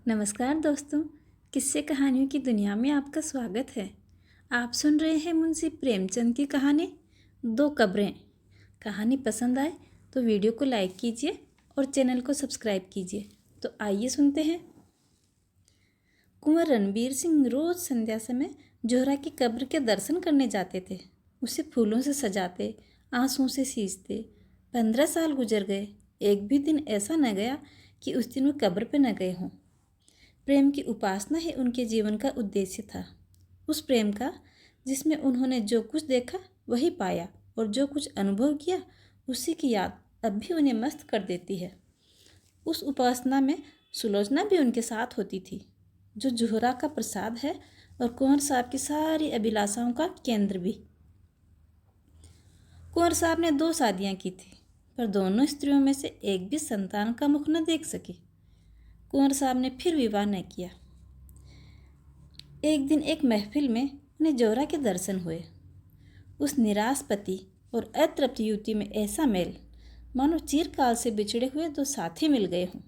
नमस्कार दोस्तों, किस्से कहानियों की दुनिया में आपका स्वागत है। आप सुन रहे हैं मुंशी प्रेमचंद की कहानी दो कब्रें। कहानी पसंद आए तो वीडियो को लाइक कीजिए और चैनल को सब्सक्राइब कीजिए। तो आइए सुनते हैं। कुंवर रणबीर सिंह रोज संध्या समय जोहरा की कब्र के दर्शन करने जाते थे। उसे फूलों से सजाते, आंसुओं से सींचते। 15 साल गुजर गए, एक भी दिन ऐसा न गया कि उस दिन वो कब्र पे न गए हों। प्रेम की उपासना ही उनके जीवन का उद्देश्य था। उस प्रेम का जिसमें उन्होंने जो कुछ देखा वही पाया और जो कुछ अनुभव किया उसी की याद अब भी उन्हें मस्त कर देती है। उस उपासना में सुलोचना भी उनके साथ होती थी, जो जोहरा का प्रसाद है और कुंवर साहब की सारी अभिलाषाओं का केंद्र भी। कुंवर साहब ने 2 शादियां की थी, पर दोनों स्त्रियों में से एक भी संतान का मुख न देख सकी। कुंवर साहब ने फिर विवाह न किया। एक दिन एक महफिल में उन्हें जोहरा के दर्शन हुए। उस निराश पति और अतृप्त युवती में ऐसा मेल, मानो चिरकाल से बिछड़े हुए 2 साथी मिल गए हों।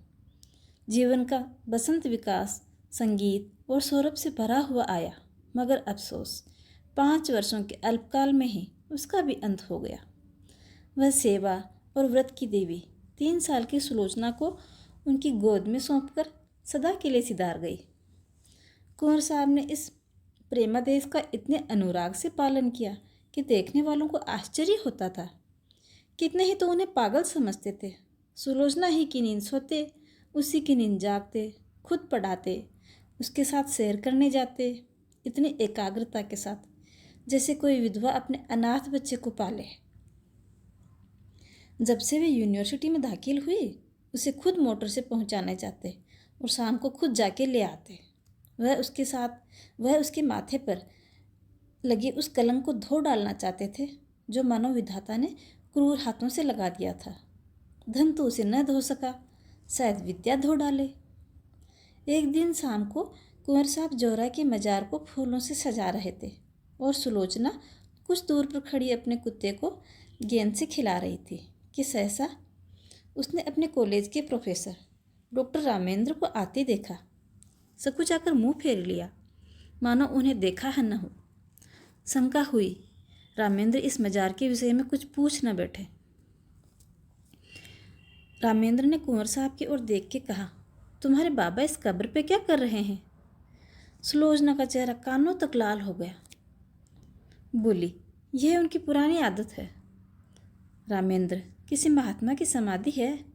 जीवन का बसंत विकास संगीत और सौरभ से भरा हुआ आया, मगर अफसोस 5 वर्षों के अल्पकाल में ही उसका भी अंत हो गया। वह सेवा और व्रत की देवी 3 साल की सुलोचना को उनकी गोद में सौंपकर सदा के लिए सिधार गई। कुंवर साहब ने इस प्रेमादेश का इतने अनुराग से पालन किया कि देखने वालों को आश्चर्य होता था। कितने ही तो उन्हें पागल समझते थे। सुलोचना ही की नींद सोते, उसी की नींद जागते, खुद पढ़ाते, उसके साथ सैर करने जाते, इतनी एकाग्रता के साथ जैसे कोई विधवा अपने अनाथ बच्चे को पाले। जब से वे यूनिवर्सिटी में दाखिल हुई, उसे खुद मोटर से पहुंचाने जाते और शाम को खुद जाके ले आते। वह उसके माथे पर लगे उस कलंक को धो डालना चाहते थे जो मानव विधाता ने क्रूर हाथों से लगा दिया था। धन तो उसे न धो सका, शायद विद्या धो डाले। एक दिन शाम को कुंवर साहब जोहरा के मजार को फूलों से सजा रहे थे और सुलोचना कुछ दूर पर खड़ी अपने कुत्ते को गेंद से खिला रही थी कि सहसा उसने अपने कॉलेज के प्रोफेसर डॉक्टर रामेंद्र को आते देखा। सकुचाकर मुंह फेर लिया, मानो उन्हें देखा है न हो। शंका हुई, रामेंद्र इस मजार के विषय में कुछ पूछ न बैठे। रामेंद्र ने कुंवर साहब की ओर देख के कहा, तुम्हारे बाबा इस कब्र पे क्या कर रहे हैं? सुलोचना का चेहरा कानों तक लाल हो गया। बोली, यह उनकी पुरानी आदत है। रामेंद्र, किसी महात्मा की समाधि है?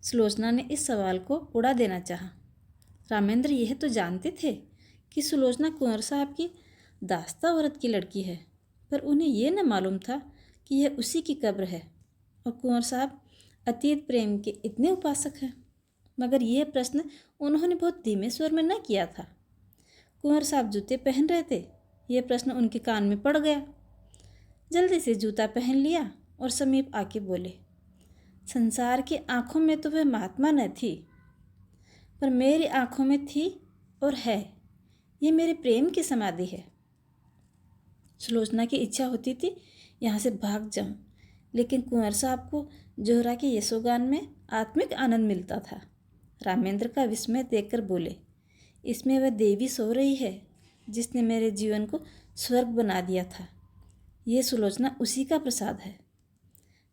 सुलोचना ने इस सवाल को उड़ा देना चाहा। रामेंद्र यह तो जानते थे कि सुलोचना कुंवर साहब की दास्ता औरत की लड़की है, पर उन्हें यह न मालूम था कि यह उसी की कब्र है और कुंवर साहब अतीत प्रेम के इतने उपासक हैं। मगर यह प्रश्न उन्होंने बहुत धीमे स्वर में न किया था। कुंवर साहब जूते पहन रहे थे, यह प्रश्न उनके कान में पड़ गया। जल्दी से जूता पहन लिया और समीप आके बोले, संसार की आंखों में तो वह महात्मा न थी, पर मेरी आंखों में थी और है। ये मेरे प्रेम की समाधि है। सुलोचना की इच्छा होती थी यहाँ से भाग जाऊं, लेकिन कुंवर साहब को जोहरा के यशोगान में आत्मिक आनंद मिलता था। रामेंद्र का विस्मय देखकर बोले, इसमें वह देवी सो रही है जिसने मेरे जीवन को स्वर्ग बना दिया था। ये सुलोचना उसी का प्रसाद है।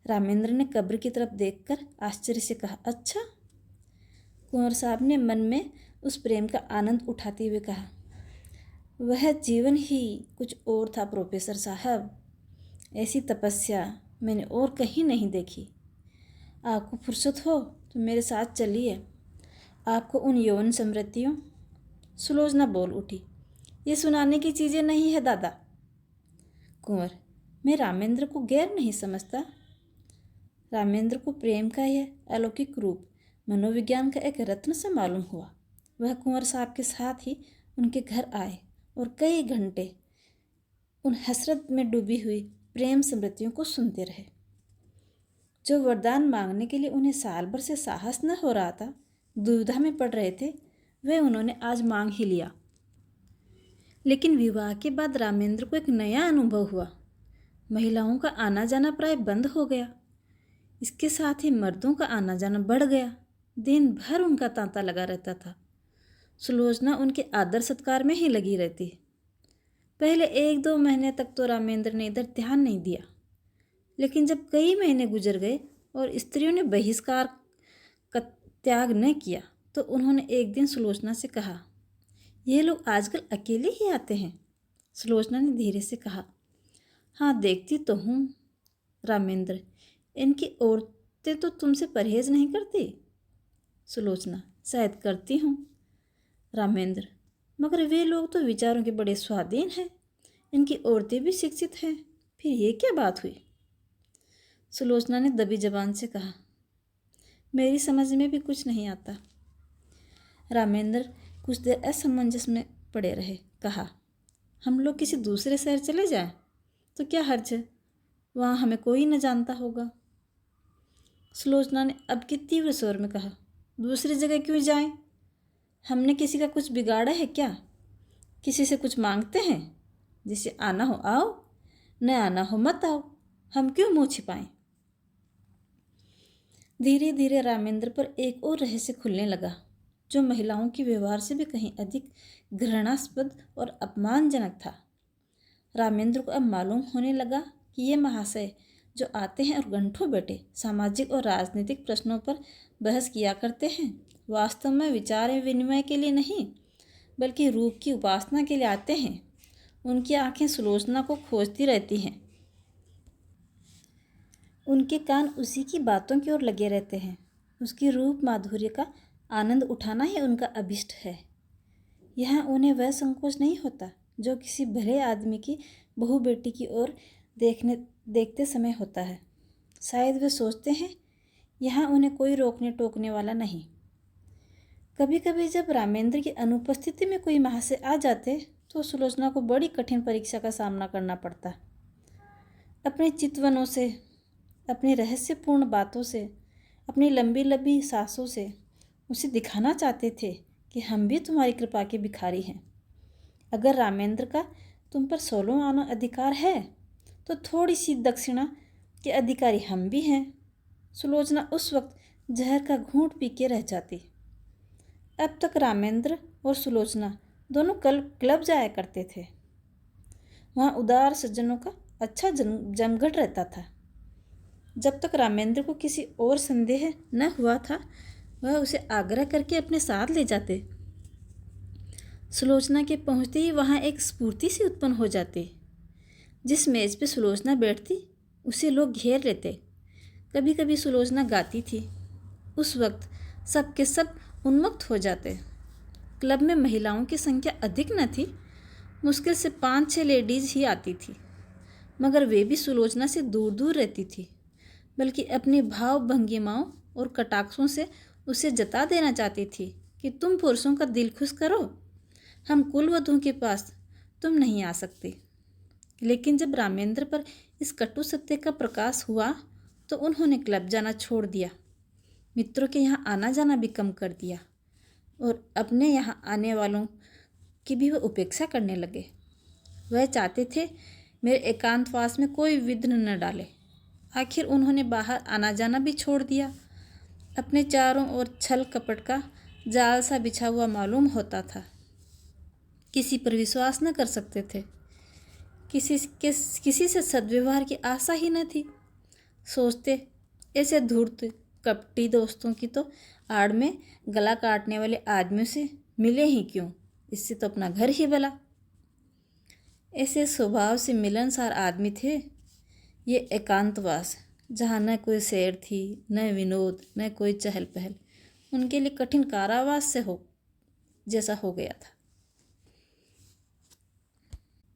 रामेंद्र ने कब्र की तरफ देखकर आश्चर्य से कहा, अच्छा? कुंवर साहब ने मन में उस प्रेम का आनंद उठाते हुए कहा, वह जीवन ही कुछ और था प्रोफेसर साहब। ऐसी तपस्या मैंने और कहीं नहीं देखी। आपको फुर्सत हो तो मेरे साथ चलिए, आपको उन यौन स्मृतियों। सुलोचना बोल उठी, ये सुनाने की चीज़ें नहीं है दादा। कुंवर, मैं रामेंद्र को गैर नहीं समझता। रामेंद्र को प्रेम का यह अलौकिक रूप मनोविज्ञान का एक रत्न से मालूम हुआ। वह कुंवर साहब के साथ ही उनके घर आए और कई घंटे उन हसरत में डूबी हुई प्रेम स्मृतियों को सुनते रहे। जो वरदान मांगने के लिए उन्हें साल भर से साहस न हो रहा था, दुविधा में पड़ रहे थे, वह उन्होंने आज मांग ही लिया। लेकिन विवाह के बाद रामेंद्र को एक नया अनुभव हुआ। महिलाओं का आना जाना प्राय बंद हो गया। इसके साथ ही मर्दों का आना जाना बढ़ गया। दिन भर उनका तांता लगा रहता था। सुलोचना उनके आदर सत्कार में ही लगी रहती। पहले 1-2 महीने तक तो रामेंद्र ने इधर ध्यान नहीं दिया, लेकिन जब कई महीने गुजर गए और स्त्रियों ने बहिष्कार का त्याग न किया तो उन्होंने एक दिन सुलोचना से कहा, ये लोग आजकल अकेले ही आते हैं। सुलोचना ने धीरे से कहा, हाँ देखती तो हूँ रामेंद्र, इनकी औरतें तो तुमसे परहेज नहीं करती। सुलोचना, शायद करती हूँ रामेंद्र, मगर वे लोग तो विचारों के बड़े स्वाधीन हैं, इनकी औरतें भी शिक्षित हैं, फिर ये क्या बात हुई। सुलोचना ने दबी जबान से कहा, मेरी समझ में भी कुछ नहीं आता। रामेंद्र कुछ देर असमंजस में पड़े रहे। कहा, हम लोग किसी दूसरे शहर चले जाएं तो क्या हर्ज है, वहाँ हमें कोई न जानता होगा। सुलोचना ने अब की तीव्र स्वर में कहा, दूसरी जगह क्यों जाएं? हमने किसी का कुछ बिगाड़ा है क्या? किसी से कुछ मांगते हैं? जिसे आना हो आओ, न आना हो मत आओ, हम क्यों मुँह छिपाएं। धीरे धीरे रामेंद्र पर एक और रहस्य खुलने लगा, जो महिलाओं के व्यवहार से भी कहीं अधिक घृणास्पद और अपमानजनक था। रामेंद्र को अब मालूम होने लगा कि ये महाशय जो आते हैं और घंटों बैठे सामाजिक और राजनीतिक प्रश्नों पर बहस किया करते हैं, वास्तव में विचार विनिमय के लिए नहीं बल्कि रूप की उपासना के लिए आते हैं। उनकी आंखें सुलोचना को खोजती रहती हैं, उनके कान उसी की बातों की ओर लगे रहते हैं। उसकी रूप माधुर्य का आनंद उठाना ही उनका अभिष्ट है। यहाँ उन्हें वह संकोच नहीं होता जो किसी भले आदमी की बहू बेटी की ओर देखते समय होता है। शायद वे सोचते हैं यहाँ उन्हें कोई रोकने टोकने वाला नहीं। कभी कभी जब रामेंद्र की अनुपस्थिति में कोई महाशय आ जाते तो सुलोचना को बड़ी कठिन परीक्षा का सामना करना पड़ता। अपने चितवनों से, अपनी रहस्यपूर्ण बातों से, अपनी लंबी लंबी सांसों से उसे दिखाना चाहते थे कि हम भी तुम्हारी कृपा के भिखारी हैं। अगर रामेंद्र का तुम पर 16 आना अधिकार है तो थोड़ी सी दक्षिणा के अधिकारी हम भी हैं। सुलोचना उस वक्त जहर का घूंट पी के रह जाती। अब तक रामेंद्र और सुलोचना दोनों क्लब जाया करते थे। वहाँ उदार सज्जनों का अच्छा जमघट रहता था। जब तक रामेंद्र को किसी और संदेह न हुआ था, वह उसे आग्रह करके अपने साथ ले जाते। सुलोचना के पहुँचते ही वहाँ एक स्फूर्ति सी उत्पन्न हो जाती। जिस मेज़ पे सुलोचना बैठती उसे लोग घेर लेते। कभी कभी सुलोचना गाती थी। उस वक्त सब के सब उन्मत्त हो जाते। क्लब में महिलाओं की संख्या अधिक न थी, मुश्किल से 5-6 लेडीज़ ही आती थी, मगर वे भी सुलोचना से दूर दूर रहती थी, बल्कि अपनी भाव भंगिमाओं और कटाक्षों से उसे जता देना चाहती थी कि तुम पुरुषों का दिल खुश करो, हम कुलवधुओं के पास तुम नहीं आ सकते। लेकिन जब रामेंद्र पर इस कटु सत्य का प्रकाश हुआ तो उन्होंने क्लब जाना छोड़ दिया, मित्रों के यहाँ आना जाना भी कम कर दिया और अपने यहाँ आने वालों की भी वह उपेक्षा करने लगे। वह चाहते थे मेरे एकांतवास में कोई विघ्न न डाले। आखिर उन्होंने बाहर आना जाना भी छोड़ दिया। अपने चारों ओर छल कपट का जाल सा बिछा हुआ मालूम होता था। किसी पर विश्वास न कर सकते थे। किसी से सद्व्यवहार की आशा ही न थी। सोचते ऐसे धूर्त कपटी दोस्तों की तो आड़ में गला काटने वाले आदमियों से मिले ही क्यों, इससे तो अपना घर ही भला। ऐसे स्वभाव से मिलनसार आदमी थे ये एकांतवास, जहाँ न कोई सैर थी, न विनोद, न कोई चहल पहल, उनके लिए कठिन कारावास से हो जैसा हो गया था।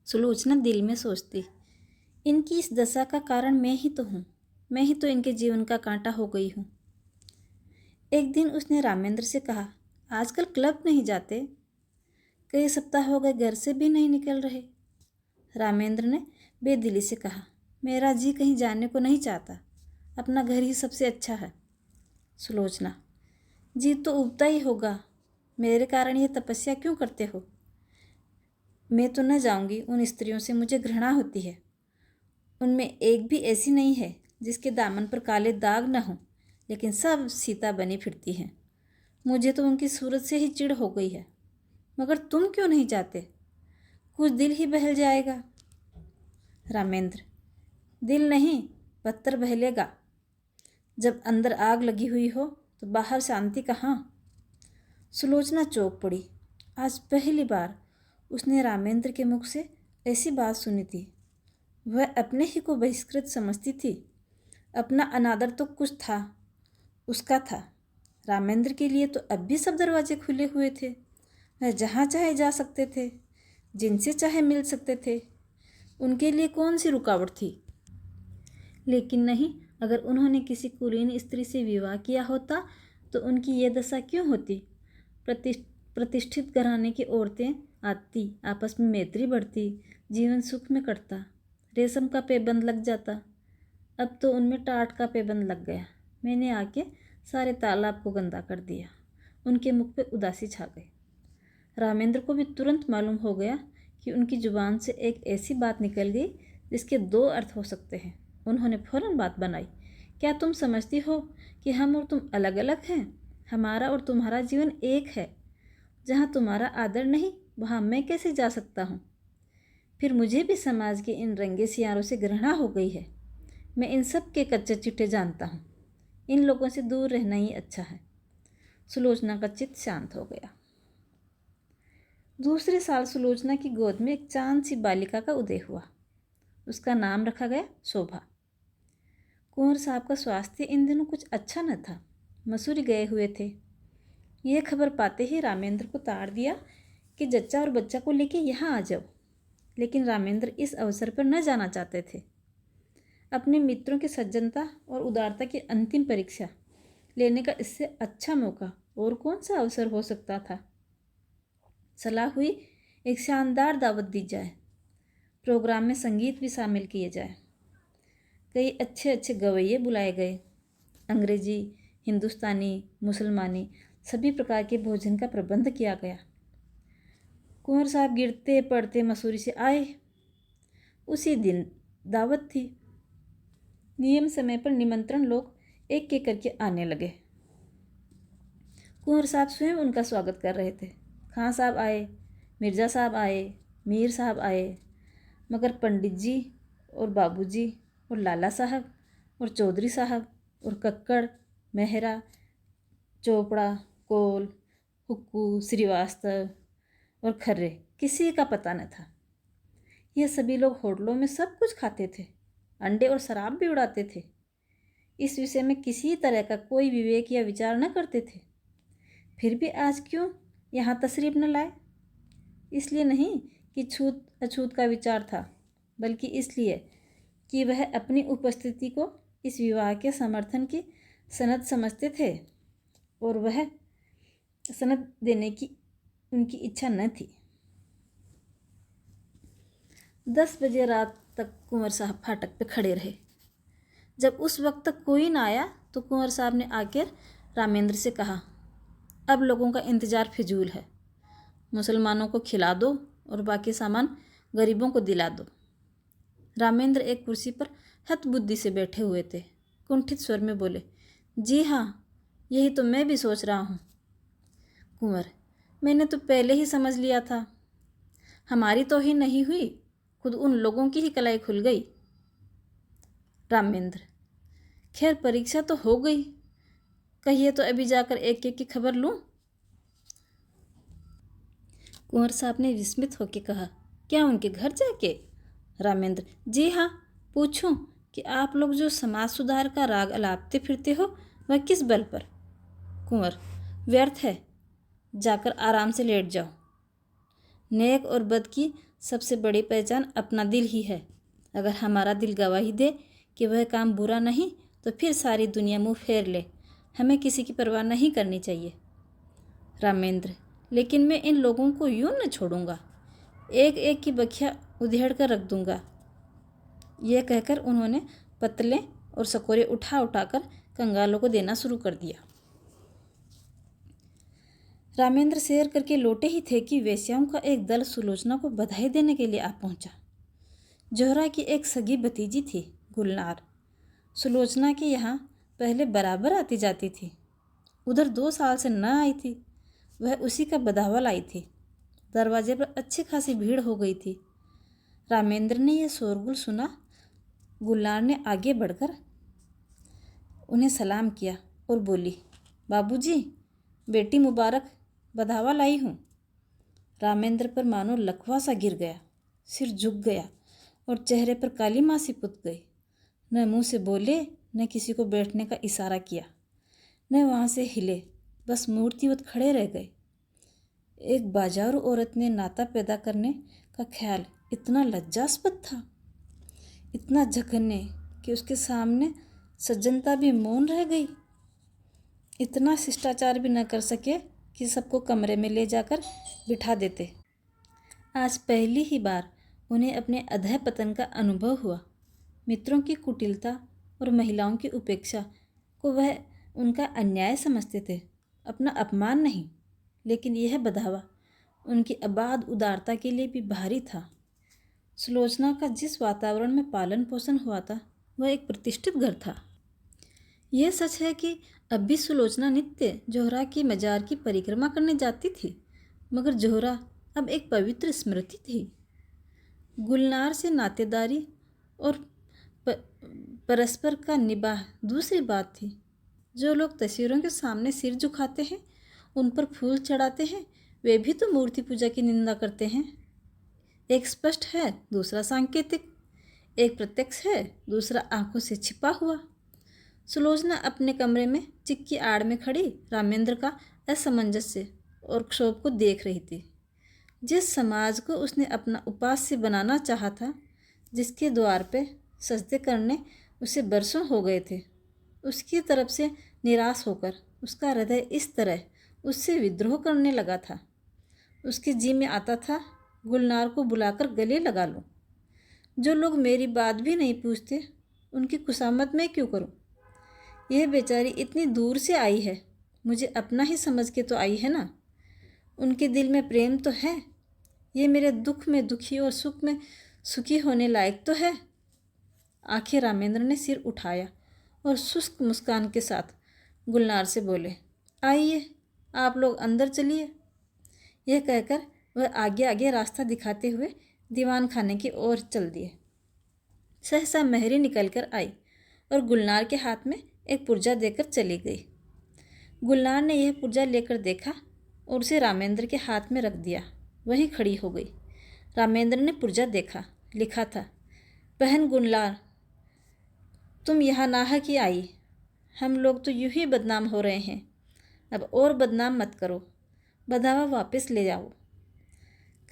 सुलोचना दिल में सोचती, इनकी इस दशा का कारण मैं ही तो हूँ, मैं ही तो इनके जीवन का कांटा हो गई हूँ। एक दिन उसने रामेंद्र से कहा, आजकल क्लब नहीं जाते, कई सप्ताह हो गए घर से भी नहीं निकल रहे। रामेंद्र ने बेदिली से कहा, मेरा जी कहीं जाने को नहीं चाहता, अपना घर ही सबसे अच्छा है। सुलोचना, जी तो उबता ही होगा, मेरे कारण ये तपस्या क्यों करते हो? मैं तो न जाऊंगी, उन स्त्रियों से मुझे घृणा होती है। उनमें एक भी ऐसी नहीं है जिसके दामन पर काले दाग न हों, लेकिन सब सीता बनी फिरती हैं। मुझे तो उनकी सूरत से ही चिढ़ हो गई है। मगर तुम क्यों नहीं जाते? कुछ दिल ही बहल जाएगा। रामेंद्र, दिल नहीं, पत्थर बहलेगा। जब अंदर आग लगी हुई हो तो बाहर शांति कहाँ? सुलोचना चौंक पड़ी। आज पहली बार उसने रामेंद्र के मुख से ऐसी बात सुनी थी। वह अपने ही को बहिष्कृत समझती थी। अपना अनादर तो कुछ था, उसका था। रामेंद्र के लिए तो अब भी सब दरवाजे खुले हुए थे। वह जहाँ चाहे जा सकते थे, जिनसे चाहे मिल सकते थे। उनके लिए कौन सी रुकावट थी? लेकिन नहीं, अगर उन्होंने किसी कुलीन स्त्री से विवाह किया होता तो उनकी यह दशा क्यों होती? प्रतिष्ठित घराने की औरतें आती, आपस में मैत्री बढ़ती, जीवन सुख में कटता, रेशम का पैबंद लग जाता। अब तो उनमें टाट का पैबंद लग गया। मैंने आके सारे तालाब को गंदा कर दिया। उनके मुख पे उदासी छा गई। रामेंद्र को भी तुरंत मालूम हो गया कि उनकी जुबान से एक ऐसी बात निकल गई जिसके दो अर्थ हो सकते हैं। उन्होंने फौरन बात बनाई। क्या तुम समझती हो कि हम और तुम अलग अलग हैं? हमारा और तुम्हारा जीवन एक है। जहाँ तुम्हारा आदर नहीं, वहाँ मैं कैसे जा सकता हूँ? फिर मुझे भी समाज के इन रंगे सियारों से घृणा हो गई है। मैं इन सब के कच्चे चिट्ठे जानता हूँ। इन लोगों से दूर रहना ही अच्छा है। सुलोचना का चित्त शांत हो गया। दूसरे साल सुलोचना की गोद में एक चांद सी बालिका का उदय हुआ। उसका नाम रखा गया शोभा। कुंवर साहब का स्वास्थ्य इन दिनों कुछ अच्छा न था। मसूरी गए हुए थे। यह खबर पाते ही रामेंद्र को ताड़ दिया कि जच्चा और बच्चा को लेके यहाँ आ जाओ। लेकिन रामेंद्र इस अवसर पर न जाना चाहते थे। अपने मित्रों की सज्जनता और उदारता की अंतिम परीक्षा लेने का इससे अच्छा मौका और कौन सा अवसर हो सकता था? सलाह हुई एक शानदार दावत दी जाए। प्रोग्राम में संगीत भी शामिल किए जाए। कई अच्छे अच्छे गवैये बुलाए गए। अंग्रेजी, हिंदुस्तानी, मुसलमानी सभी प्रकार के भोजन का प्रबंध किया गया। कुंवर साहब गिरते पड़ते मसूरी से आए। उसी दिन दावत थी। नियम समय पर निमंत्रण लोग एक एक करके आने लगे। कुंवर साहब स्वयं उनका स्वागत कर रहे थे। खां साहब आए, मिर्ज़ा साहब आए, मीर साहब आए, मगर पंडित जी और बाबूजी और लाला साहब और चौधरी साहब और कक्कड़, मेहरा, चोपड़ा, कोल, हुक्कू, श्रीवास्तव और खर्रे किसी का पता न था। यह सभी लोग होटलों में सब कुछ खाते थे, अंडे और शराब भी उड़ाते थे। इस विषय में किसी तरह का कोई विवेक या विचार न करते थे। फिर भी आज क्यों यहाँ तशरीफ न लाए? इसलिए नहीं कि छूत अछूत का विचार था, बल्कि इसलिए कि वह अपनी उपस्थिति को इस विवाह के समर्थन की सनद समझते थे और वह सनद देने की उनकी इच्छा न थी। 10 बजे रात तक कुंवर साहब फाटक पे खड़े रहे। जब उस वक्त तक कोई ना आया तो कुंवर साहब ने आकर रामेंद्र से कहा, अब लोगों का इंतज़ार फिजूल है। मुसलमानों को खिला दो और बाकी सामान गरीबों को दिला दो। रामेंद्र एक कुर्सी पर हतबुद्धि से बैठे हुए थे। कुंठित स्वर में बोले, जी हाँ, यही तो मैं भी सोच रहा हूँ। कुंवर, मैंने तो पहले ही समझ लिया था। हमारी तो ही नहीं हुई, खुद उन लोगों की ही कलाई खुल गई। रामेंद्र, खैर परीक्षा तो हो गई। कहिए तो अभी जाकर एक एक की खबर लूँ? कुंवर साहब ने विस्मित होकर कहा, क्या उनके घर जाके? रामेंद्र, जी हाँ, पूछूं कि आप लोग जो समाज सुधार का राग अलापते फिरते हो वह किस बल पर? कुंवर, व्यर्थ है, जाकर आराम से लेट जाओ। नेक और बद की सबसे बड़ी पहचान अपना दिल ही है। अगर हमारा दिल गवाही दे कि वह काम बुरा नहीं तो फिर सारी दुनिया मुंह फेर ले। हमें किसी की परवाह नहीं करनी चाहिए। रामेंद्र, लेकिन मैं इन लोगों को यूं न छोड़ूंगा। एक एक की बखिया उधेड़ कर रख दूंगा। यह कहकर उन्होंने पतले और सकोरे उठा उठाकर कंगालों को देना शुरू कर दिया। रामेंद्र सैर करके लौटे ही थे कि वेश्याओं का एक दल सुलोचना को बधाई देने के लिए आ पहुंचा। जोहरा की एक सगी भतीजी थी, गुलनार। सुलोचना के यहाँ पहले बराबर आती जाती थी। उधर 2 साल से न आई थी। वह उसी का बधावा लाई थी। दरवाजे पर अच्छी खासी भीड़ हो गई थी। रामेंद्र ने यह शोरगुल सुना। गुलनार ने आगे बढ़कर उन्हें सलाम किया और बोली, बाबूजी, बेटी मुबारक, बधावा लाई हूँ। रामेंद्र पर मानो लकवा सा गिर गया, सिर झुक गया और चेहरे पर काली मासी पुत गई। न मुंह से बोले, न किसी को बैठने का इशारा किया, न वहाँ से हिले, बस मूर्तिवत खड़े रह गए। एक बाजारू औरत ने नाता पैदा करने का ख्याल इतना लज्जास्पद था, इतना जघन्य कि उसके सामने सज्जनता भी मौन रह गई। इतना शिष्टाचार भी न कर सके कि सबको कमरे में ले जाकर बिठा देते। आज पहली ही बार उन्हें अपने अधः पतन का अनुभव हुआ। मित्रों की कुटिलता और महिलाओं की उपेक्षा को वह उनका अन्याय समझते थे, अपना अपमान नहीं। लेकिन यह बधावा उनकी अबाध उदारता के लिए भी भारी था। सुलोचना का जिस वातावरण में पालन पोषण हुआ था वह एक प्रतिष्ठित घर था। यह सच है कि अब भी सुलोचना नित्य जोहरा की मजार की परिक्रमा करने जाती थी, मगर जोहरा अब एक पवित्र स्मृति थी। गुलनार से नातेदारी और परस्पर का निबाह दूसरी बात थी। जो लोग तस्वीरों के सामने सिर झुकाते हैं, उन पर फूल चढ़ाते हैं, वे भी तो मूर्ति पूजा की निंदा करते हैं। एक स्पष्ट है, दूसरा सांकेतिक। एक प्रत्यक्ष है, दूसरा आंखों से छिपा हुआ। सुलोचना अपने कमरे में चिक की आड़ में खड़ी रामेंद्र का असमंजस्य और क्षोभ को देख रही थी। जिस समाज को उसने अपना उपास्य बनाना चाहा था, जिसके द्वार पे सजदे करने उसे बरसों हो गए थे, उसकी तरफ से निराश होकर उसका हृदय इस तरह उससे विद्रोह करने लगा था। उसके जी में आता था, गुलनार को बुलाकर गले लगा लूं। जो लोग मेरी बात भी नहीं पूछते, उनकी खुशामद मैं क्यों करूं? यह बेचारी इतनी दूर से आई है, मुझे अपना ही समझ के तो आई है ना। उनके दिल में प्रेम तो है, ये मेरे दुख में दुखी और सुख में सुखी होने लायक तो है। आखिर रामेंद्र ने सिर उठाया और शुष्क मुस्कान के साथ गुलनार से बोले, आइए, आप लोग अंदर चलिए। यह कहकर वह आगे आगे रास्ता दिखाते हुए दीवान खाने की ओर चल दिए। सहसा महरी निकलकर आई और गुलनार के हाथ में एक पुर्जा देकर चली गई। गुलनार ने यह पुर्जा लेकर देखा और उसे रामेंद्र के हाथ में रख दिया। वहीं खड़ी हो गई। रामेंद्र ने पुर्जा देखा। लिखा था, बहन गुलनार, तुम यहाँ नाहक ही आई। हम लोग तो यूं ही बदनाम हो रहे हैं, अब और बदनाम मत करो। बधावा वापस ले जाओ।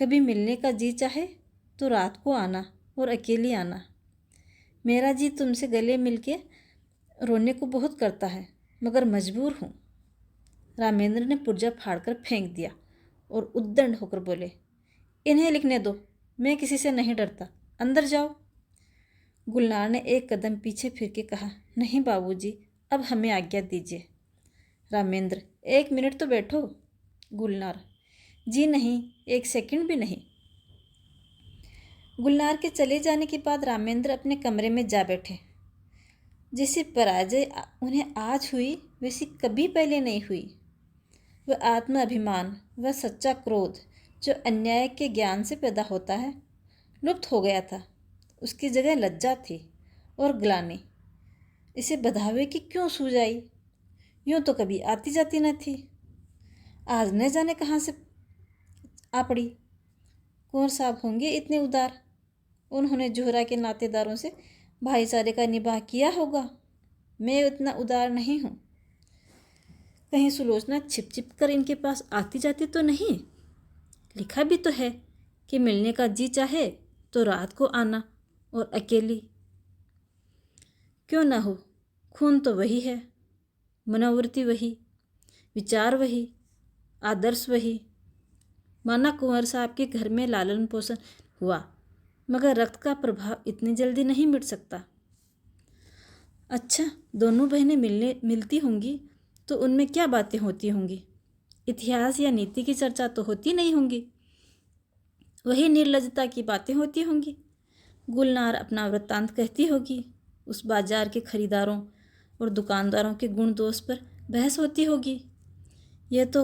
कभी मिलने का जी चाहे तो रात को आना और अकेली आना। मेरा जी तुमसे गले मिलके रोने को बहुत करता है, मगर मजबूर हूँ। रामेंद्र ने पुर्जा फाड़कर फेंक दिया और उद्दंड होकर बोले, इन्हें लिखने दो, मैं किसी से नहीं डरता, अंदर जाओ। गुलनार ने एक कदम पीछे फिर के कहा, नहीं बाबूजी, अब हमें आज्ञा दीजिए। रामेंद्र, 1 मिनट तो बैठो। गुलनार, जी नहीं, 1 सेकंड भी नहीं। गुलनार के चले जाने के बाद रामेंद्र अपने कमरे में जा बैठे। जैसी पराजय उन्हें आज हुई, वैसी कभी पहले नहीं हुई। वह आत्माभिमान, वह सच्चा क्रोध जो अन्याय के ज्ञान से पैदा होता है, लुप्त हो गया था। उसकी जगह लज्जा थी और ग्लानि। इसे बधावे की क्यों सूझ आई? यूँ तो कभी आती जाती न थी, आज न जाने कहाँ से आ पड़ी। कुंवर साहब होंगे इतने उदार, उन्होंने जोहरा के नातेदारों से भाईचारे का निबाह किया होगा। मैं इतना उदार नहीं हूँ। कहीं सुलोचना छिप छिप कर इनके पास आती जाती तो नहीं? लिखा भी तो है कि मिलने का जी चाहे तो रात को आना और अकेली। क्यों ना हो, खून तो वही है, मनोवृत्ति वही, विचार वही, आदर्श वही। माना कुंवर साहब के घर में लालन पोषण हुआ, मगर रक्त का प्रभाव इतनी जल्दी नहीं मिट सकता। अच्छा, दोनों बहनें मिलती होंगी तो उनमें क्या बातें होती होंगी? इतिहास या नीति की चर्चा तो होती नहीं होंगी, वही निर्लजता की बातें होती होंगी। गुलनार अपना वृत्तांत कहती होगी, उस बाजार के खरीदारों और दुकानदारों के गुण दोष पर बहस होती होगी। यह तो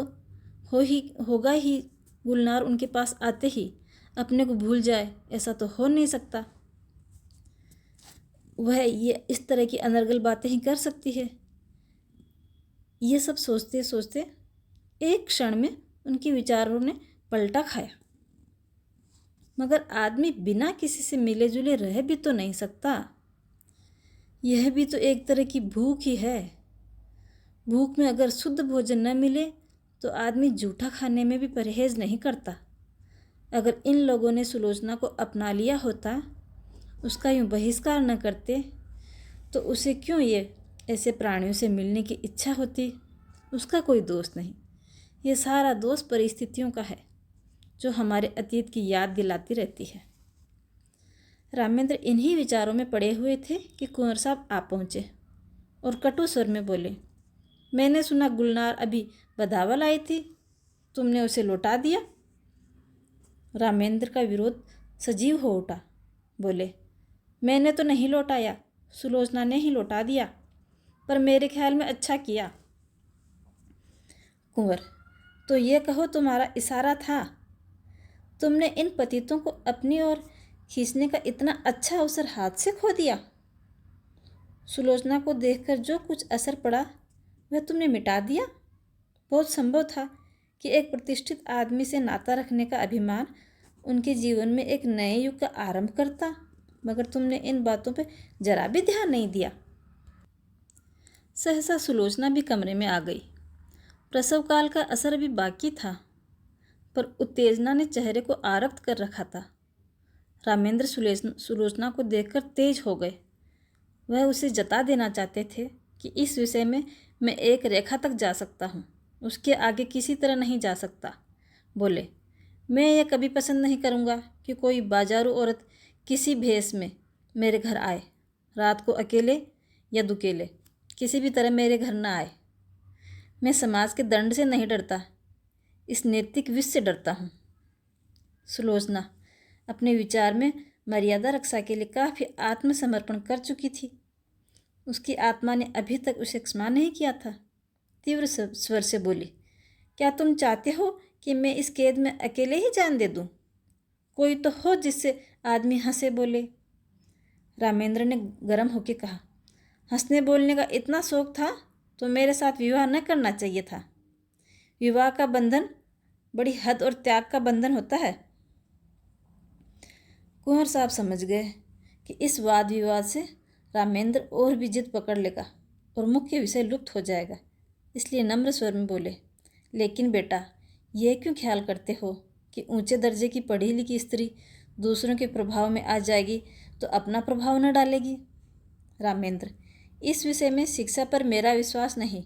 होगा ही गुलनार उनके पास आते ही अपने को भूल जाए, ऐसा तो हो नहीं सकता। वह ये इस तरह की अनर्गल बातें ही कर सकती है। ये सब सोचते सोचते एक क्षण में उनके विचारों ने पलटा खाया। मगर आदमी बिना किसी से मिले जुले रह भी तो नहीं सकता। यह भी तो एक तरह की भूख ही है। भूख में अगर शुद्ध भोजन न मिले तो आदमी जूठा खाने में भी परहेज नहीं करता। अगर इन लोगों ने सुलोचना को अपना लिया होता, उसका यूँ बहिष्कार न करते, तो उसे क्यों ये ऐसे प्राणियों से मिलने की इच्छा होती। उसका कोई दोष नहीं। ये सारा दोष परिस्थितियों का है जो हमारे अतीत की याद दिलाती रहती है। रामेंद्र इन्हीं विचारों में पड़े हुए थे कि कुंवर साहब आ पहुँचे और कटु स्वर में बोले, मैंने सुना गुलनार अभी बदावल आई थी, तुमने उसे लौटा दिया। रामेंद्र का विरोध सजीव हो उठा। बोले, मैंने तो नहीं लौटाया, सुलोचना ने ही लौटा दिया, पर मेरे ख्याल में अच्छा किया। कुंवर, तो ये कहो तुम्हारा इशारा था। तुमने इन पतितों को अपनी ओर खींचने का इतना अच्छा अवसर हाथ से खो दिया। सुलोचना को देखकर जो कुछ असर पड़ा वह तुमने मिटा दिया। बहुत संभव था कि एक प्रतिष्ठित आदमी से नाता रखने का अभिमान उनके जीवन में एक नए युग का आरंभ करता, मगर तुमने इन बातों पर जरा भी ध्यान नहीं दिया। सहसा सुलोचना भी कमरे में आ गई। प्रसव काल का असर अभी बाकी था, पर उत्तेजना ने चेहरे को आरक्त कर रखा था। रामेंद्र सुलोचना को देखकर तेज हो गए। वह उसे जता देना चाहते थे कि इस विषय में मैं एक रेखा तक जा सकता हूँ, उसके आगे किसी तरह नहीं जा सकता। बोले, मैं यह कभी पसंद नहीं करूँगा कि कोई बाजारू औरत किसी भेष में मेरे घर आए, रात को अकेले या दुकेले, किसी भी तरह मेरे घर न आए। मैं समाज के दंड से नहीं डरता, इस नैतिक विष से डरता हूँ। सुलोचना अपने विचार में मर्यादा रक्षा के लिए काफ़ी आत्मसमर्पण कर चुकी थी। उसकी आत्मा ने अभी तक उसे क्षमा नहीं किया था। तीव्र स्वर से बोली, क्या तुम चाहते हो कि मैं इस कैद में अकेले ही जान दे दूँ? कोई तो हो जिससे आदमी हंसे बोले। रामेंद्र ने गर्म होकर कहा, हंसने बोलने का इतना शौक था तो मेरे साथ विवाह न करना चाहिए था। विवाह का बंधन बड़ी हद और त्याग का बंधन होता है। कुंवर साहब समझ गए कि इस वाद विवाद से रामेंद्र और भी जिद पकड़ लेगा और मुख्य विषय लुप्त हो जाएगा, इसलिए नम्र स्वर में बोले, लेकिन बेटा, यह क्यों ख्याल करते हो कि ऊंचे दर्जे की पढ़ी लिखी स्त्री दूसरों के प्रभाव में आ जाएगी तो अपना प्रभाव न डालेगी? रामेंद्र, इस विषय में शिक्षा पर मेरा विश्वास नहीं।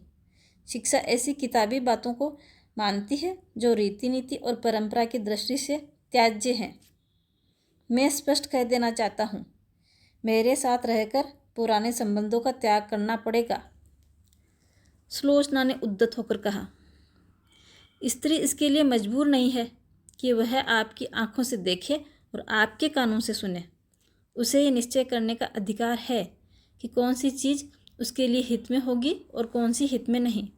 शिक्षा ऐसी किताबी बातों को मानती है जो रीति नीति और परंपरा की दृष्टि से त्याज्य हैं। मैं स्पष्ट कह देना चाहता हूँ, मेरे साथ रहकर पुराने संबंधों का त्याग करना पड़ेगा। सुलोचना ने उद्यत होकर कहा, स्त्री इसके लिए मजबूर नहीं है कि वह आपकी आंखों से देखे और आपके कानों से सुने। उसे ये निश्चय करने का अधिकार है कि कौन सी चीज़ उसके लिए हित में होगी और कौन सी हित में नहीं।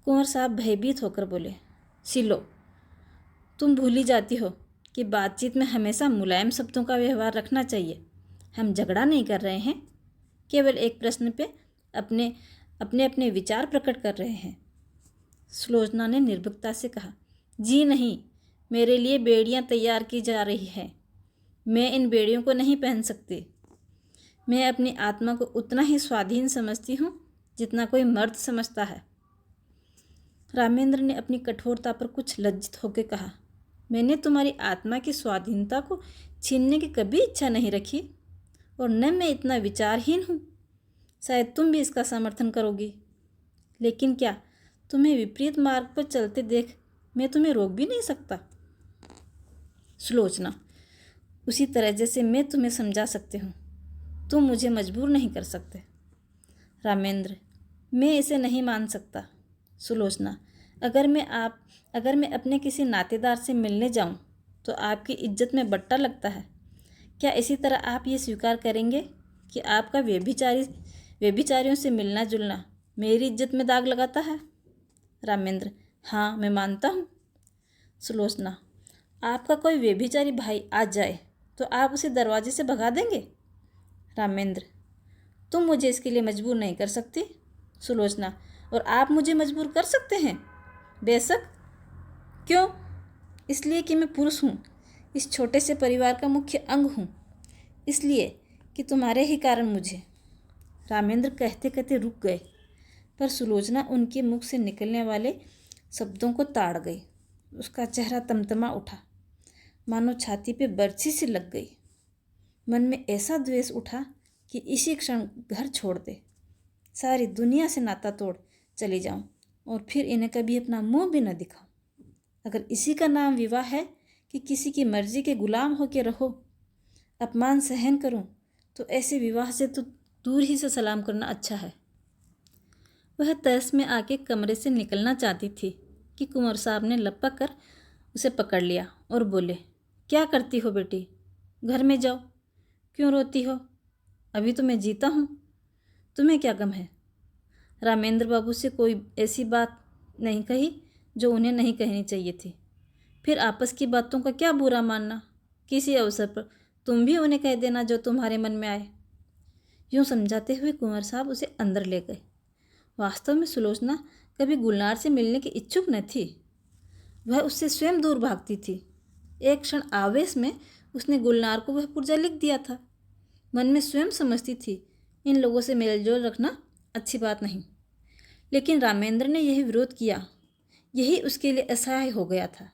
कुंवर साहब भयभीत होकर बोले, सिलो, तुम भूली जाती हो कि बातचीत में हमेशा मुलायम शब्दों का व्यवहार रखना चाहिए। हम झगड़ा नहीं कर रहे हैं, केवल एक प्रश्न पे अपने अपने विचार प्रकट कर रहे हैं। सुलोचना ने निर्भीकता से कहा, जी नहीं, मेरे लिए बेड़ियाँ तैयार की जा रही हैं। मैं इन बेड़ियों को नहीं पहन सकती। मैं अपनी आत्मा को उतना ही स्वाधीन समझती हूँ जितना कोई मर्द समझता है। रामेंद्र ने अपनी कठोरता पर कुछ लज्जित होकर कहा, मैंने तुम्हारी आत्मा की स्वाधीनता को छीनने की कभी इच्छा नहीं रखी, और न मैं इतना विचारहीन हूँ। शायद तुम भी इसका समर्थन करोगी, लेकिन क्या तुम्हें विपरीत मार्ग पर चलते देख मैं तुम्हें रोक भी नहीं सकता। सुलोचना, उसी तरह जैसे मैं तुम्हें समझा सकती हूँ, तुम मुझे मजबूर नहीं कर सकते। रामेंद्र, मैं इसे नहीं मान सकता। सुलोचना, अगर मैं अपने किसी नातेदार से मिलने जाऊं तो आपकी इज्जत में बट्टा लगता है। क्या इसी तरह आप ये स्वीकार करेंगे कि आपका व्यभिचारियों से मिलना जुलना मेरी इज्जत में दाग लगाता है? रामेंद्र, हाँ, मैं मानता हूँ। सुलोचना, आपका कोई व्यभिचारी भाई आ जाए तो आप उसे दरवाजे से भगा देंगे? रामेंद्र, तुम मुझे इसके लिए मजबूर नहीं कर सकती। सुलोचना, और आप मुझे मजबूर कर सकते हैं? बेशक। क्यों? इसलिए कि मैं पुरुष हूँ, इस छोटे से परिवार का मुख्य अंग हूँ, इसलिए कि तुम्हारे ही कारण मुझे। रामेंद्र कहते कहते रुक गए, पर सुलोचना उनके मुख से निकलने वाले शब्दों को ताड़ गई। उसका चेहरा तमतमा उठा, मानो छाती पे बरछी सी लग गई। मन में ऐसा द्वेष उठा कि इसी क्षण घर छोड़ दे, सारी दुनिया से नाता तोड़ चली जाऊं और फिर इन्हें कभी अपना मुंह भी न दिखाऊं। अगर इसी का नाम विवाह है कि किसी की मर्जी के गुलाम होकर रहो, अपमान सहन करूं, तो ऐसे विवाह से तो दूर ही से सलाम करना अच्छा है। वह तहस में आके कमरे से निकलना चाहती थी कि कुंवर साहब ने लपक कर उसे पकड़ लिया और बोले, क्या करती हो बेटी? घर में जाओ। क्यों रोती हो? अभी तो मैं जीता हूँ, तुम्हें क्या गम है? रामेंद्र बाबू से कोई ऐसी बात नहीं कही जो उन्हें नहीं कहनी चाहिए थी। फिर आपस की बातों का क्या बुरा मानना? किसी अवसर पर तुम भी उन्हें कह देना जो तुम्हारे मन में आए। यूँ समझाते हुए कुंवर साहब उसे अंदर ले गए। वास्तव में सुलोचना कभी गुलनार से मिलने की इच्छुक न थी। वह उससे स्वयं दूर भागती थी। एक क्षण आवेश में उसने गुलनार को वह पुर्जा लिख दिया था। मन में स्वयं समझती थी इन लोगों से मेलजोल रखना अच्छी बात नहीं, लेकिन रामेंद्र ने यही विरोध किया। यही उसके लिए असह्य हो गया था।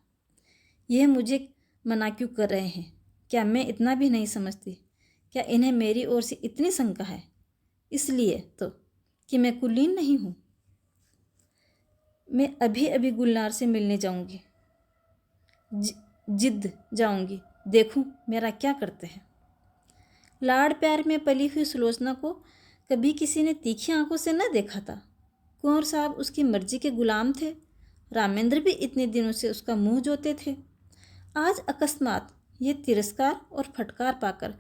यह मुझे मना क्यों कर रहे हैं? क्या मैं इतना भी नहीं समझती? क्या इन्हें मेरी ओर से इतनी शंका है? इसलिए तो कि मैं कुलीन नहीं हूँ। मैं अभी अभी गुलनार से मिलने जाऊंगी, जिद्द जाऊंगी, देखूं मेरा क्या करते हैं। लाड़ प्यार में पली हुई सुलोचना को कभी किसी ने तीखी आंखों से न देखा था। कुंवर साहब उसकी मर्जी के गुलाम थे। रामेंद्र भी इतने दिनों से उसका मुंह जोते थे। आज अकस्मात ये तिरस्कार और फटकार पाकर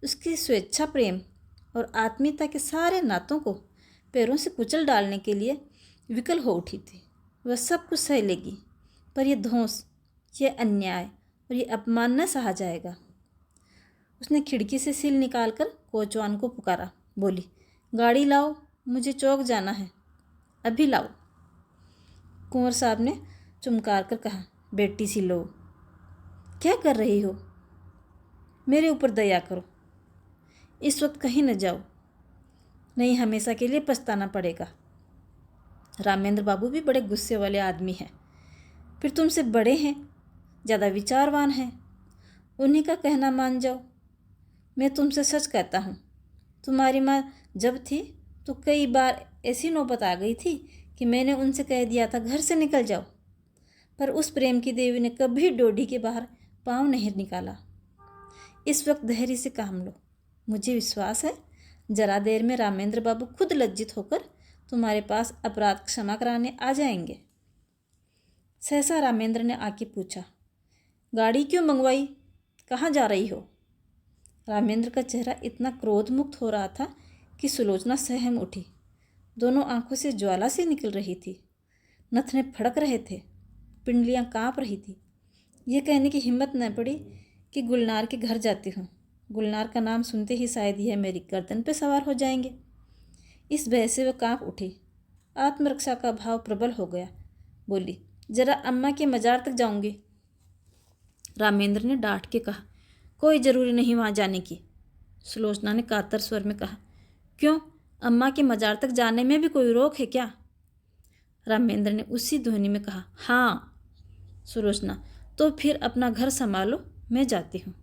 उसकी स्वेच्छा प्रेम और आत्मीयता के सारे नातों को पैरों से कुचल डालने के लिए विकल हो उठी थी। वह सब कुछ सह लेगी, पर यह धौंस, यह अन्याय और यह अपमान न सहा जाएगा। उसने खिड़की से सिल निकालकर कोचवान को पुकारा, बोली, गाड़ी लाओ, मुझे चौक जाना है, अभी लाओ। कुंवर साहब ने चुमकार कर कहा, बेटी सी लो, क्या कर रही हो? मेरे ऊपर दया करो, इस वक्त कहीं न जाओ, नहीं हमेशा के लिए पछताना पड़ेगा। रामेंद्र बाबू भी बड़े गुस्से वाले आदमी हैं, फिर तुमसे बड़े हैं, ज़्यादा विचारवान हैं, उन्हीं का कहना मान जाओ। मैं तुमसे सच कहता हूँ, तुम्हारी माँ जब थी तो कई बार ऐसी नौबत आ गई थी कि मैंने उनसे कह दिया था घर से निकल जाओ, पर उस प्रेम की देवी ने कभी डोडी के बाहर पाँव नहीं निकाला। इस वक्त धैर्य से काम लो, मुझे विश्वास है जरा देर में रामेंद्र बाबू खुद लज्जित होकर तुम्हारे पास अपराध क्षमा कराने आ जाएंगे। सहसा रामेंद्र ने आके पूछा, गाड़ी क्यों मंगवाई, कहाँ जा रही हो? रामेंद्र का चेहरा इतना क्रोधमुक्त हो रहा था कि सुलोचना सहम उठी। दोनों आंखों से ज्वाला सी निकल रही थी, नथने फड़क रहे थे, पिंडलियाँ काँप रही थी। ये कहने की हिम्मत न पड़ी कि गुलनार के घर जाती हूँ। गुलनार का नाम सुनते ही शायद यह मेरी गर्दन पे सवार हो जाएंगे। इस भय से वह काँप उठी। आत्मरक्षा का भाव प्रबल हो गया। बोली, जरा अम्मा के मजार तक जाऊंगी। रामेंद्र ने डांट के कहा, कोई ज़रूरी नहीं वहाँ जाने की। सुलोचना ने कातर स्वर में कहा, क्यों, अम्मा के मजार तक जाने में भी कोई रोक है क्या? रामेंद्र ने उसी ध्वनि में कहा, हाँ। सुलोचना, तो फिर अपना घर संभालो, मैं जाती हूँ।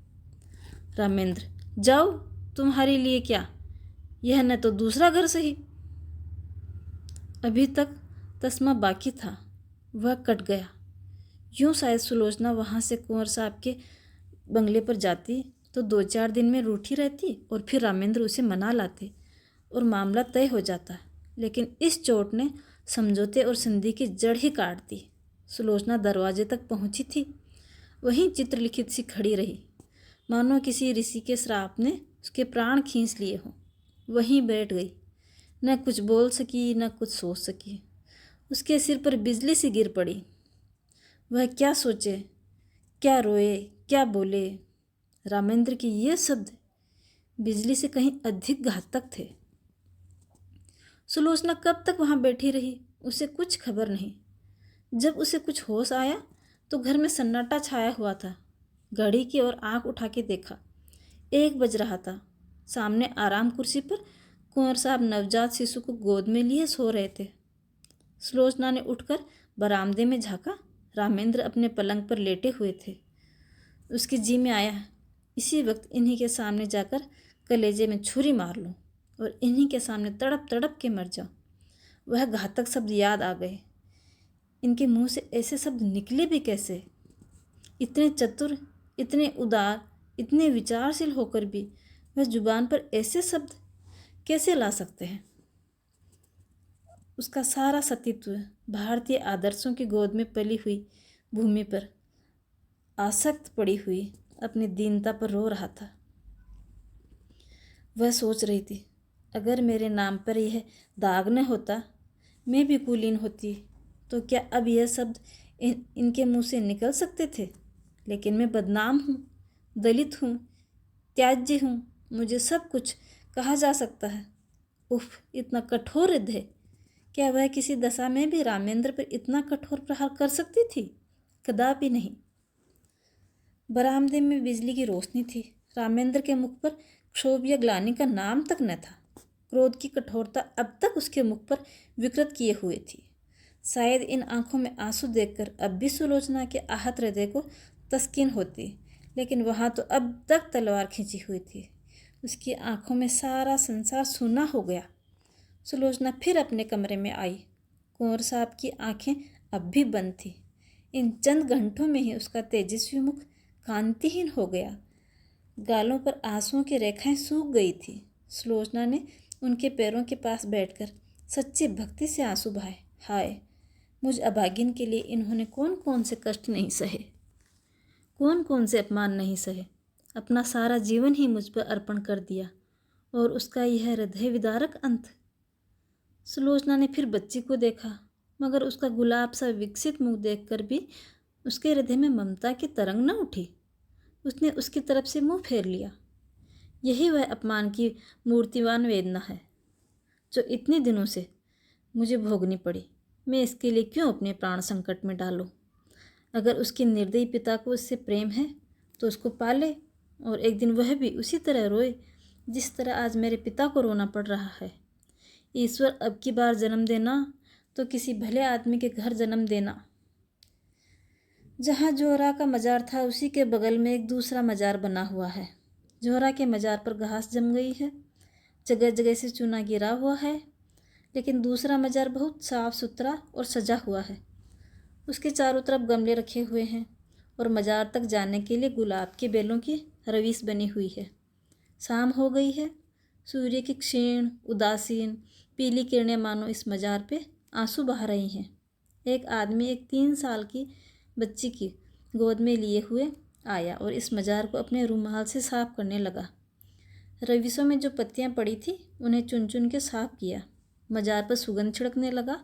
रामेंद्र, जाओ, तुम्हारे लिए क्या, यह न तो दूसरा घर सही। अभी तक तस्मा बाकी था, वह कट गया। यूँ शायद सुलोचना वहाँ से कुंवर साहब के बंगले पर जाती तो 2-4 दिन में रूठी रहती और फिर रामेंद्र उसे मना लाते और मामला तय हो जाता। लेकिन इस चोट ने समझौते और संधि की जड़ ही काट दी। सुलोचना दरवाजे तक पहुँची थी, वहीं चित्रलिखित सी खड़ी रही, मानो किसी ऋषि के श्राप ने उसके प्राण खींच लिए हों। वहीं बैठ गई, न कुछ बोल सकी न कुछ सोच सकी। उसके सिर पर बिजली सी गिर पड़ी। वह क्या सोचे, क्या रोए, क्या बोले। रामेंद्र के ये शब्द बिजली से कहीं अधिक घातक थे। सुलोचना कब तक वहाँ बैठी रही, उसे कुछ खबर नहीं। जब उसे कुछ होश आया तो घर में सन्नाटा छाया हुआ था। घड़ी की ओर आंख उठा के देखा, 1 बज रहा था। सामने आराम कुर्सी पर कुंवर साहब नवजात शिशु को गोद में लिए सो रहे थे। सुलोचना ने उठकर बरामदे में झांका। रामेंद्र अपने पलंग पर लेटे हुए थे। उसके जी में आया, इसी वक्त इन्हीं के सामने जाकर कलेजे में छुरी मार लूं और इन्हीं के सामने तड़प तड़प के मर जाऊं। वह घातक शब्द याद आ गए। इनके मुंह से ऐसे शब्द निकले भी कैसे? इतने चतुर, इतने उदार, इतने विचारशील होकर भी वह जुबान पर ऐसे शब्द कैसे ला सकते हैं? उसका सारा सतीत्व भारतीय आदर्शों की गोद में पली हुई भूमि पर आसक्त पड़ी हुई अपनी दीनता पर रो रहा था। वह सोच रही थी, अगर मेरे नाम पर यह दाग न होता, मैं भी कुलीन होती, तो क्या अब यह शब्द इनके मुंह से निकल सकते थे? लेकिन मैं बदनाम हूँ, दलित हूँ, त्याज्य हूँ, मुझे सब कुछ कहा जा सकता है। उफ, इतना कठोर हृदय! क्या वह किसी दशा में भी रामेंद्र पर इतना कठोर प्रहार कर सकती थी? कदापि नहीं। बरामदे में बिजली की रोशनी थी। रामेंद्र के मुख पर क्षोभ या ग्लानि का नाम तक न था। क्रोध की कठोरता अब तक उसके मुख पर विकृत किए हुए थी। शायद इन आंखों में आंसू देखकर अब भी सुलोचना के आहत हृदय को तस्कीन होती, लेकिन वहाँ तो अब तक तलवार खींची हुई थी। उसकी आंखों में सारा संसार सूना हो गया। सुलोचना फिर अपने कमरे में आई। कुंवर साहब की आंखें अब भी बंद थी। इन चंद घंटों में ही उसका तेजस्वी मुख कांतिहीन हो गया। गालों पर आंसुओं की रेखाएं सूख गई थी। सुलोचना ने उनके पैरों के पास बैठकर सच्ची भक्ति से आंसू बहाए। हाय, मुझ अभागिन के लिए इन्होंने कौन कौन से कष्ट नहीं सहे, कौन कौन से अपमान नहीं सहे। अपना सारा जीवन ही मुझ पर अर्पण कर दिया, और उसका यह हृदय विदारक अंत। सुलोचना ने फिर बच्ची को देखा, मगर उसका गुलाब सा विकसित मुख देखकर भी उसके हृदय में ममता की तरंग न उठी। उसने उसकी तरफ से मुंह फेर लिया। यही वह अपमान की मूर्तिवान वेदना है जो इतने दिनों से मुझे भोगनी पड़ी। मैं इसके लिए क्यों अपने प्राण संकट में डालूं? अगर उसके निर्दयी पिता को उससे प्रेम है तो उसको पाले, और एक दिन वह भी उसी तरह रोए जिस तरह आज मेरे पिता को रोना पड़ रहा है। ईश्वर, अब की बार जन्म देना तो किसी भले आदमी के घर जन्म देना। जहाँ जोहरा का मज़ार था उसी के बगल में एक दूसरा मज़ार बना हुआ है। जोहरा के मज़ार पर घास जम गई है, जगह जगह से चूना गिरा हुआ है, लेकिन दूसरा मज़ार बहुत साफ सुथरा और सजा हुआ है। उसके चारों तरफ गमले रखे हुए हैं और मज़ार तक जाने के लिए गुलाब के बेलों की रवीस बनी हुई है। शाम हो गई है। सूर्य की क्षीण, उदासीन, पीली किरणें मानो इस मज़ार पे आंसू बहा रही हैं। एक आदमी एक 3 साल की बच्ची की गोद में लिए हुए आया और इस मज़ार को अपने रुमाल से साफ करने लगा। रवीसों में जो पत्तियां पड़ी थी उन्हें चुन चुन के साफ किया। मज़ार पर सुगंध छिड़कने लगा।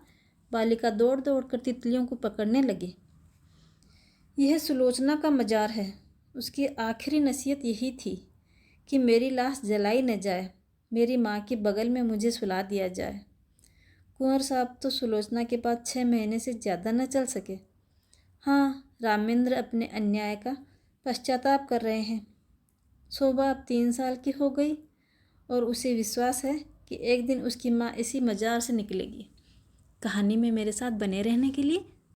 बालिका दौड़ दौड़ कर तितलियों को पकड़ने लगी। यह सुलोचना का मज़ार है। उसकी आखिरी नसीहत यही थी कि मेरी लाश जलाई न जाए, मेरी माँ के बगल में मुझे सुला दिया जाए। कुंवर साहब तो सुलोचना के बाद 6 महीने से ज़्यादा न चल सके। हाँ, रामेंद्र अपने अन्याय का पश्चाताप कर रहे हैं। शोभा अब 3 साल की हो गई और उसे विश्वास है कि एक दिन उसकी माँ इसी मज़ार से निकलेगी। कहानी में मेरे साथ बने रहने के लिए